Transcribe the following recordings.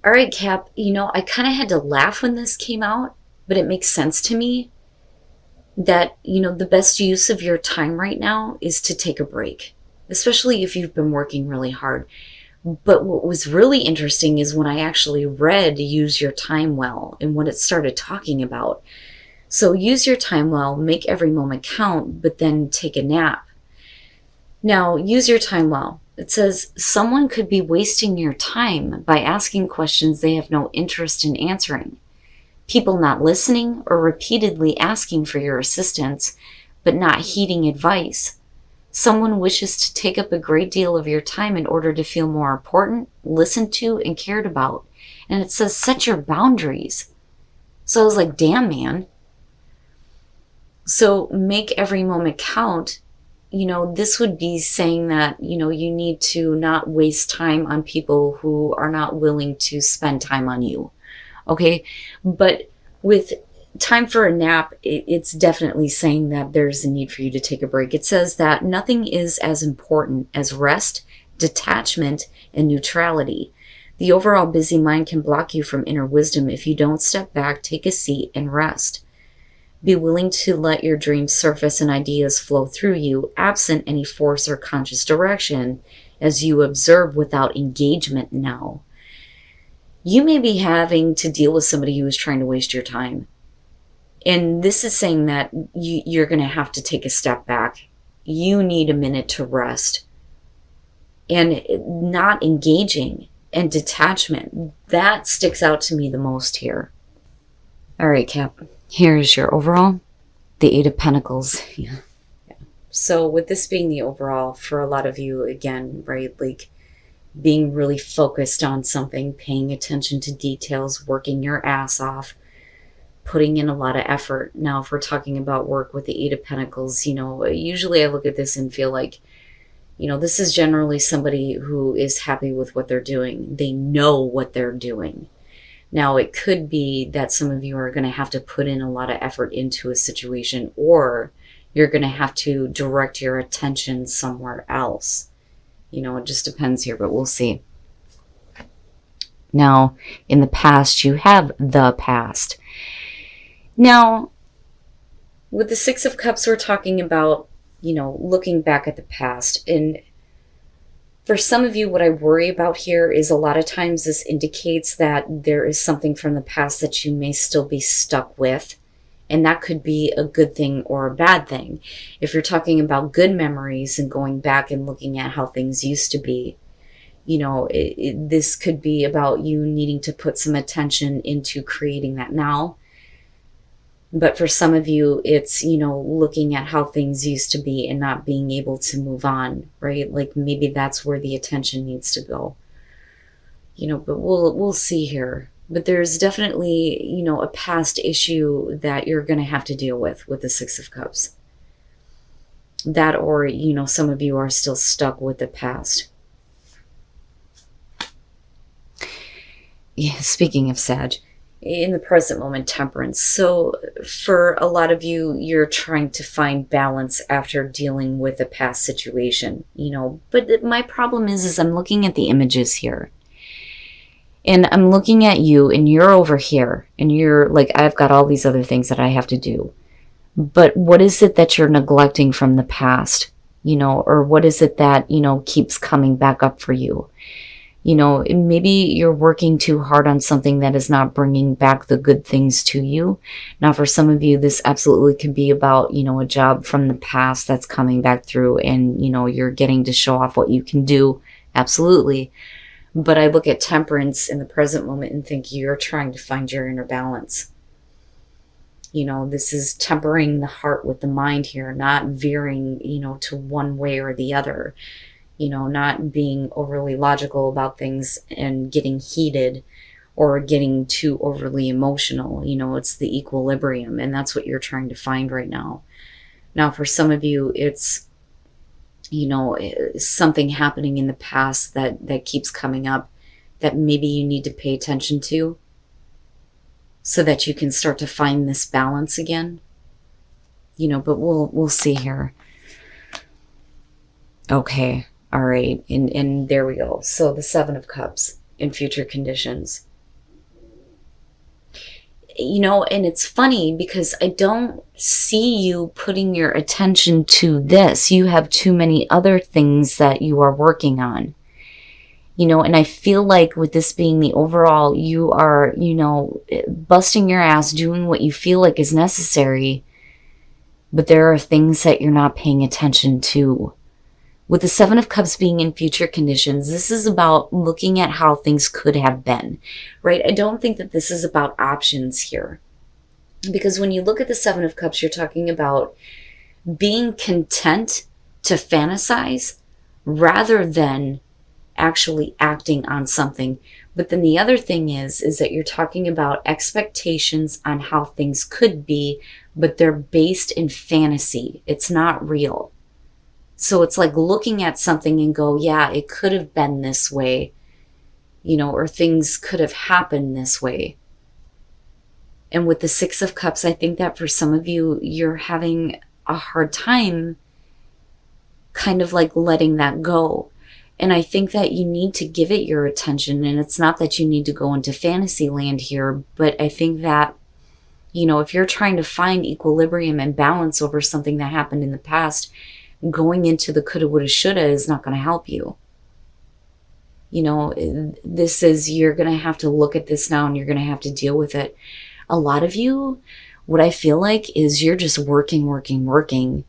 All right, Cap, I kind of had to laugh when this came out, but it makes sense to me that, the best use of your time right now is to take a break, especially if you've been working really hard. But what was really interesting is when I actually read Use Your Time Well and what it started talking about. So use your time well, make every moment count, but then take a nap. Now, use your time well. It says someone could be wasting your time by asking questions they have no interest in answering. People not listening or repeatedly asking for your assistance, but not heeding advice. Someone wishes to take up a great deal of your time in order to feel more important, listened to, and cared about. And it says set your boundaries. So I was like, damn, man. So make every moment count. This would be saying that, you need to not waste time on people who are not willing to spend time on you. Okay. But with time for a nap, it's definitely saying that there's a need for you to take a break. It says that nothing is as important as rest, detachment, and neutrality. The overall busy mind can block you from inner wisdom if you don't step back, take a seat, and rest. Be willing to let your dreams surface and ideas flow through you, absent any force or conscious direction, as you observe without engagement now. You may be having to deal with somebody who is trying to waste your time. And this is saying that you're going to have to take a step back. You need a minute to rest. And not engaging and detachment, that sticks out to me the most here. All right, Cap. Here's your overall, the Eight of Pentacles. Yeah. So with this being the overall, for a lot of you, again, right, like being really focused on something, paying attention to details, working your ass off, putting in a lot of effort. Now, if we're talking about work with the Eight of Pentacles, usually I look at this and feel like, this is generally somebody who is happy with what they're doing. They know what they're doing. Now, it could be that some of you are going to have to put in a lot of effort into a situation, or you're going to have to direct your attention somewhere else. It just depends here, but we'll see. Now, in the past, you have the past. Now, with the Six of Cups, we're talking about, looking back at the past. And for some of you, what I worry about here is a lot of times this indicates that there is something from the past that you may still be stuck with. And that could be a good thing or a bad thing. If you're talking about good memories and going back and looking at how things used to be, this could be about you needing to put some attention into creating that now. But for some of you, it's, looking at how things used to be and not being able to move on, right? Like maybe that's where the attention needs to go. But we'll see here. But there's definitely, a past issue that you're going to have to deal with the Six of Cups. That or, some of you are still stuck with the past. Yeah, speaking of Sag, in the present moment, Temperance. So for a lot of you, you're trying to find balance after dealing with a past situation, but my problem is I'm looking at the images here and I'm looking at you and you're over here and you're like, I've got all these other things that I have to do, but what is it that you're neglecting from the past, or what is it that, keeps coming back up for you? Maybe you're working too hard on something that is not bringing back the good things to you. Now, for some of you, this absolutely could be about, a job from the past that's coming back through and, you're getting to show off what you can do. Absolutely. But I look at Temperance in the present moment and think you're trying to find your inner balance. This is tempering the heart with the mind here, not veering, to one way or the other. Not being overly logical about things and getting heated or getting too overly emotional. It's the equilibrium, and that's what you're trying to find right now. Now, for some of you, it's, something happening in the past that keeps coming up that maybe you need to pay attention to so that you can start to find this balance again. But we'll see here. Okay. All right, and there we go. So the Seven of Cups in future conditions. you know, and it's funny because I don't see you putting your attention to this. You have too many other things that you are working on. You know, and I feel like with this being the overall, you are, you know, busting your ass doing what you feel like is necessary, but there are things that you're not paying attention to. With the Seven of Cups being in future conditions, this is about looking at how things could have been, right? I don't think that this is about options here. Because when you look at the Seven of Cups, you're talking about being content to fantasize rather than actually acting on something. But then the other thing is that you're talking about expectations on how things could be, but they're based in fantasy. It's not real. So it's like looking at something and go, yeah, it could have been this way, you know, or things could have happened this way. And with the Six of Cups, I think that for some of you, you're having a hard time kind of like letting that go. And I think that you need to give it your attention. And it's not that you need to go into fantasy land here, but I think that, you know, if you're trying to find equilibrium and balance over something that happened in the past, going into the coulda, woulda, shoulda is not going to help you. You know, this is, you're going to have to look at this now and you're going to have to deal with it. A lot of you, what I feel like is you're just working.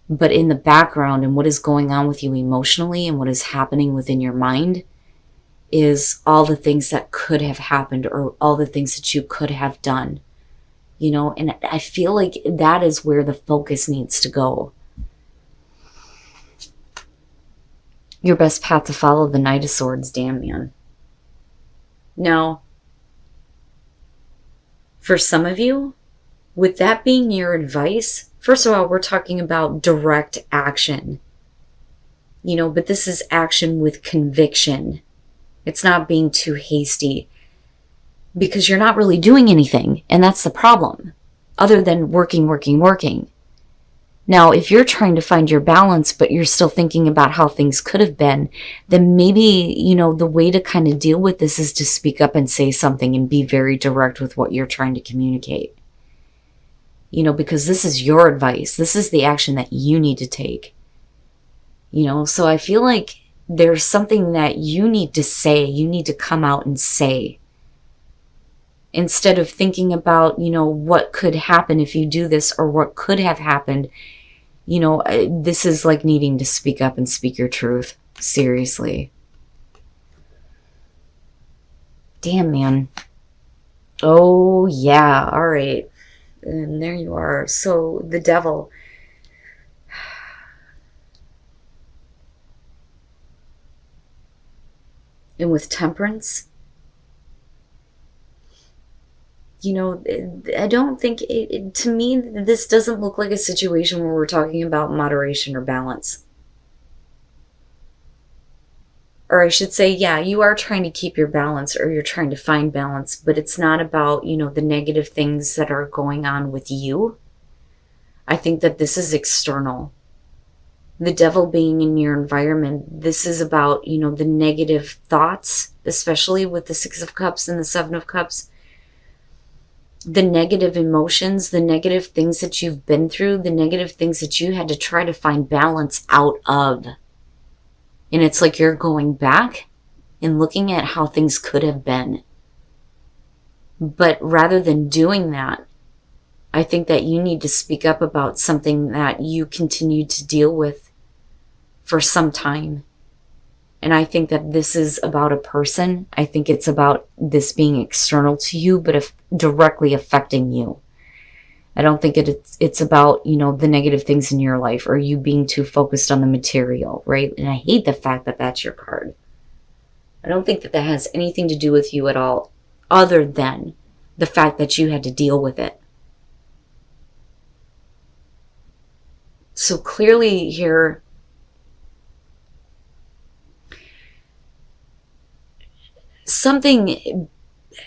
But in the background and what is going on with you emotionally and what is happening within your mind is all the things that could have happened or all the things that you could have done. You know, and I feel like that is where the focus needs to go. Your best path to follow, the Knight of Swords, damn man. Now, for some of you, with that being your advice, first of all, we're talking about direct action. You know, but this is action with conviction. It's not being too hasty because you're not really doing anything. And that's the problem, other than working. Now, if you're trying to find your balance, but you're still thinking about how things could have been, then maybe, you know, the way to kind of deal with this is to speak up and say something and be very direct with what you're trying to communicate. You know, because this is your advice. This is the action that you need to take. You know, so I feel like there's something that you need to say. You need to come out and say. Instead of thinking about, you know, what could happen if you do this or what could have happened. You know, this is like needing to speak up and speak your truth. Seriously. Damn, man. Oh, yeah. All right. And there you are. So the Devil. And with Temperance, you know, I don't think to me, this doesn't look like a situation where we're talking about moderation or balance. Or I should say, yeah, you are trying to keep your balance or you're trying to find balance, but it's not about, you know, the negative things that are going on with you. I think that this is external. The Devil being in your environment, this is about, you know, the negative thoughts, especially with the Six of Cups and the Seven of Cups. The negative emotions, the negative things that you've been through, the negative things that you had to try to find balance out of. And it's like you're going back and looking at how things could have been. But rather than doing that, I think that you need to speak up about something that you continue to deal with for some time. And I think that this is about a person. I think it's about this being external to you, but directly affecting you. I don't think it's about, you know, the negative things in your life or you being too focused on the material, right? And I hate the fact that that's your card. I don't think that that has anything to do with you at all, other than the fact that you had to deal with it. So clearly here,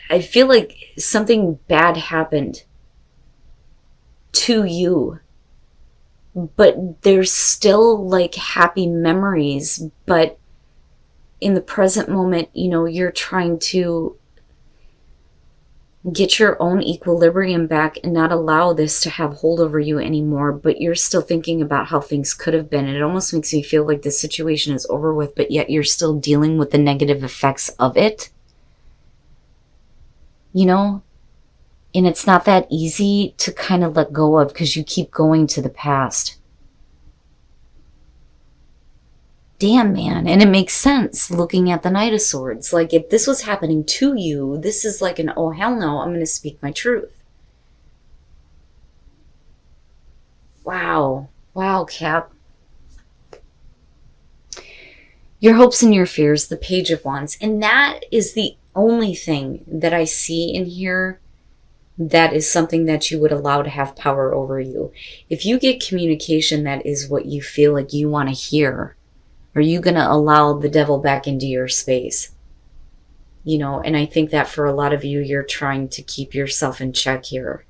I feel like something bad happened to you, but there's still like happy memories, but in the present moment, you know, you're trying to Get your own equilibrium back and not allow this to have hold over you anymore, but you're still thinking about how things could have been. And it almost makes me feel like the situation is over with, but yet you're still dealing with the negative effects of it. You know? And it's not that easy to kind of let go of because you keep going to the past. Damn, man. And it makes sense looking at the Knight of Swords. Like, if this was happening to you, this is like an, oh, hell no, I'm going to speak my truth. Wow. Wow, Cap. Your hopes and your fears, the Page of Wands. And that is the only thing that I see in here that is something that you would allow to have power over you. If you get communication that is what you feel like you want to hear, are you going to allow the devil back into your space? You know, and I think that for a lot of you, you're trying to keep yourself in check here.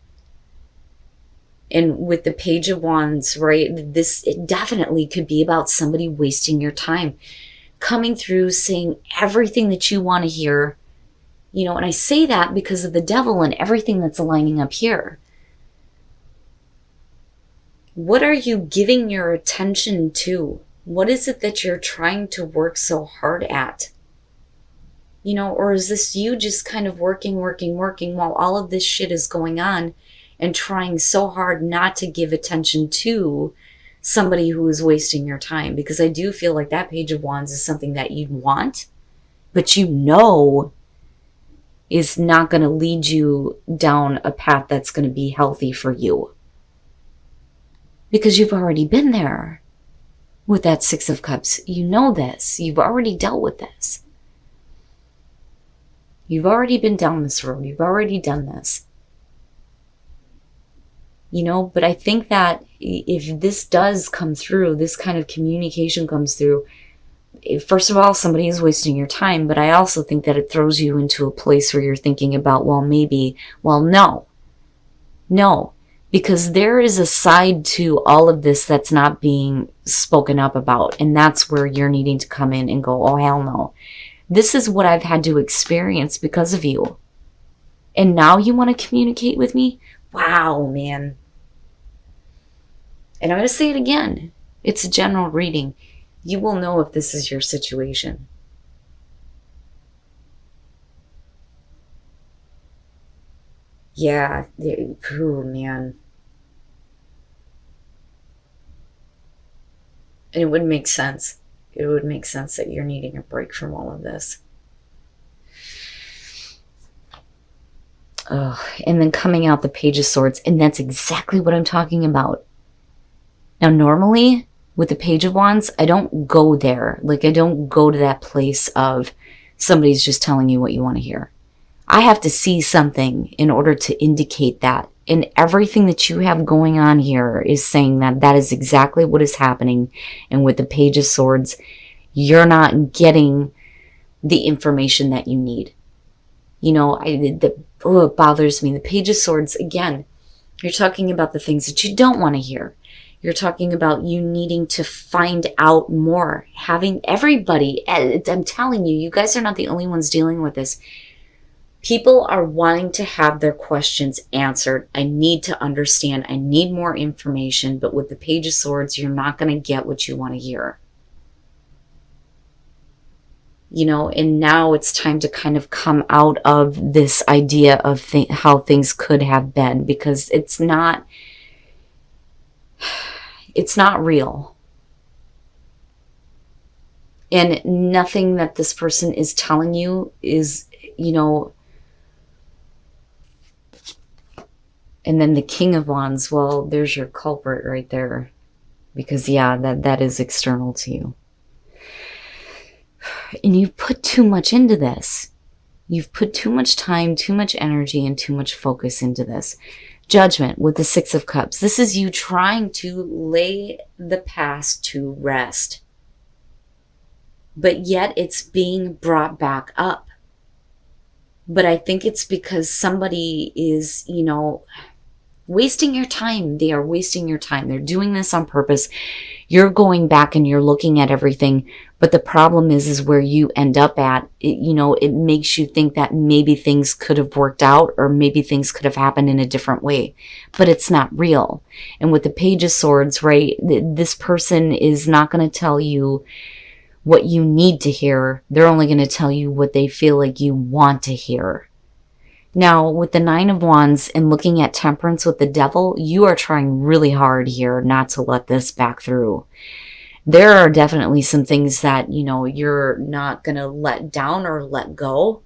And with the Page of Wands, right, it definitely could be about somebody wasting your time. Coming through, saying everything that you want to hear. You know, and I say that because of the devil and everything that's aligning up here. What are you giving your attention to? What is it that you're trying to work so hard at? You know, or is this you just kind of working while all of this shit is going on and trying so hard not to give attention to somebody who is wasting your time? Because I do feel like that Page of Wands is something that you want, but you know is not going to lead you down a path that's going to be healthy for you. Because you've already been there. With that Six of Cups, you know this. You've already dealt with this. You've already been down this road. You've already done this. You know, but I think that if this does come through, this kind of communication comes through, first of all, somebody is wasting your time, but I also think that it throws you into a place where you're thinking about, well, maybe, well, no. No. Because there is a side to all of this that's not being spoken up about. And that's where you're needing to come in and go, oh, hell no. This is what I've had to experience because of you. And now you want to communicate with me? Wow, man. And I'm going to say it again. It's a general reading. You will know if this is your situation. Yeah, oh man. And it would make sense. It would make sense that you're needing a break from all of this. Oh, and then coming out the Page of Swords, and that's exactly what I'm talking about. Now, normally, with the Page of Wands, I don't go there. Like, I don't go to that place of somebody's just telling you what you want to hear. I have to see something in order to indicate that. And everything that you have going on here is saying that that is exactly what is happening. And with the Page of Swords, you're not getting the information that you need. You know, it bothers me. The Page of Swords, again, you're talking about the things that you don't want to hear. You're talking about you needing to find out more. Having everybody, I'm telling you, you guys are not the only ones dealing with this. People are wanting to have their questions answered. I need to understand. I need more information. But with the Page of Swords, you're not going to get what you want to hear. You know, and now it's time to kind of come out of this idea of how things could have been, because it's not real. And nothing that this person is telling you is, you know. And then the King of Wands, well, there's your culprit right there. Because, yeah, that is external to you. And you've put too much into this. You've put too much time, too much energy, and too much focus into this. Judgment with the Six of Cups. This is you trying to lay the past to rest. But yet it's being brought back up. But I think it's because somebody is, you know, wasting your time. They are wasting your time. They're doing this on purpose. You're going back and you're looking at everything. But the problem is where you end up at, it makes you think that maybe things could have worked out or maybe things could have happened in a different way. But it's not real. And with the Page of Swords, right, this person is not going to tell you what you need to hear. They're only going to tell you what they feel like you want to hear. Now, with the Nine of Wands and looking at Temperance with the Devil, you are trying really hard here not to let this back through. There are definitely some things that, you're not going to let down or let go.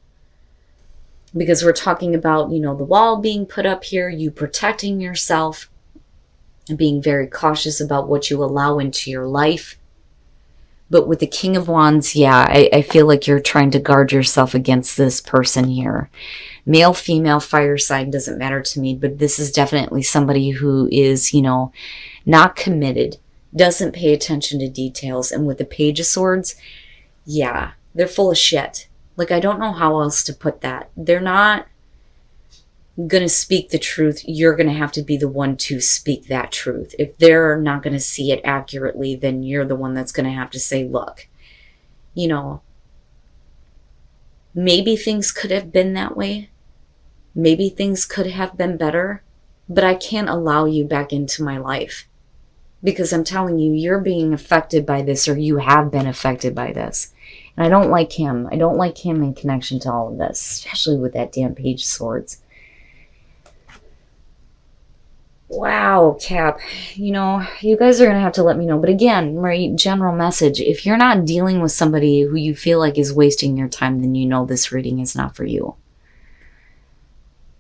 Because we're talking about, the wall being put up here, you protecting yourself, and being very cautious about what you allow into your life. But with the King of Wands, yeah, I feel like you're trying to guard yourself against this person here. Male, female, fire sign, doesn't matter to me, but this is definitely somebody who is, not committed, doesn't pay attention to details. And with the Page of Swords, yeah, they're full of shit. Like, I don't know how else to put that. They're not going to speak the truth. You're going to have to be the one to speak that truth. If they're not going to see it accurately, then you're the one that's going to have to say, look, maybe things could have been that way. Maybe things could have been better, but I can't allow you back into my life because I'm telling you, you're being affected by this, or you have been affected by this. And I don't like him. I don't like him in connection to all of this, especially with that damn Page of Swords. Wow, Cap. You guys are going to have to let me know. But again, right, general message. If you're not dealing with somebody who you feel like is wasting your time, then this reading is not for you.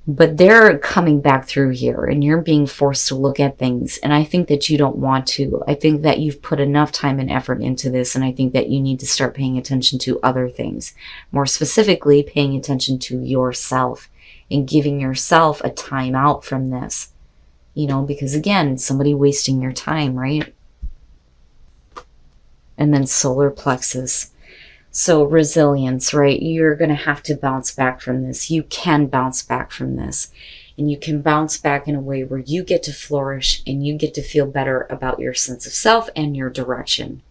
But they're coming back through here and you're being forced to look at things. And I think that you don't want to. I think that you've put enough time and effort into this. And I think that you need to start paying attention to other things. More specifically, paying attention to yourself and giving yourself a time out from this. Because again, somebody wasting your time, right? And then solar plexus. So resilience, right? You're going to have to bounce back from this. You can bounce back from this. And you can bounce back in a way where you get to flourish and you get to feel better about your sense of self and your direction.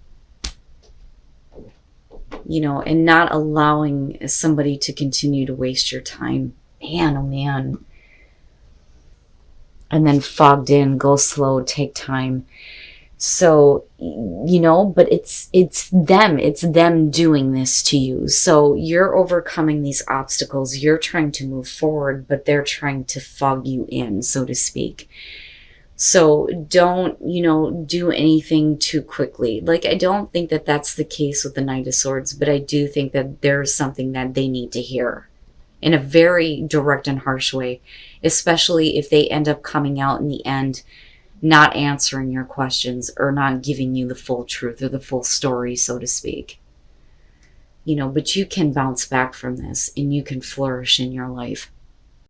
And not allowing somebody to continue to waste your time. Man, oh man. And then fogged in, go slow, take time. So, but it's them doing this to you. So you're overcoming these obstacles. You're trying to move forward, but they're trying to fog you in, so to speak. So don't, do anything too quickly. Like, I don't think that that's the case with the Knight of Swords, but I do think that there's something that they need to hear in a very direct and harsh way, especially if they end up coming out in the end not answering your questions or not giving you the full truth or the full story, so to speak. But you can bounce back from this and you can flourish in your life.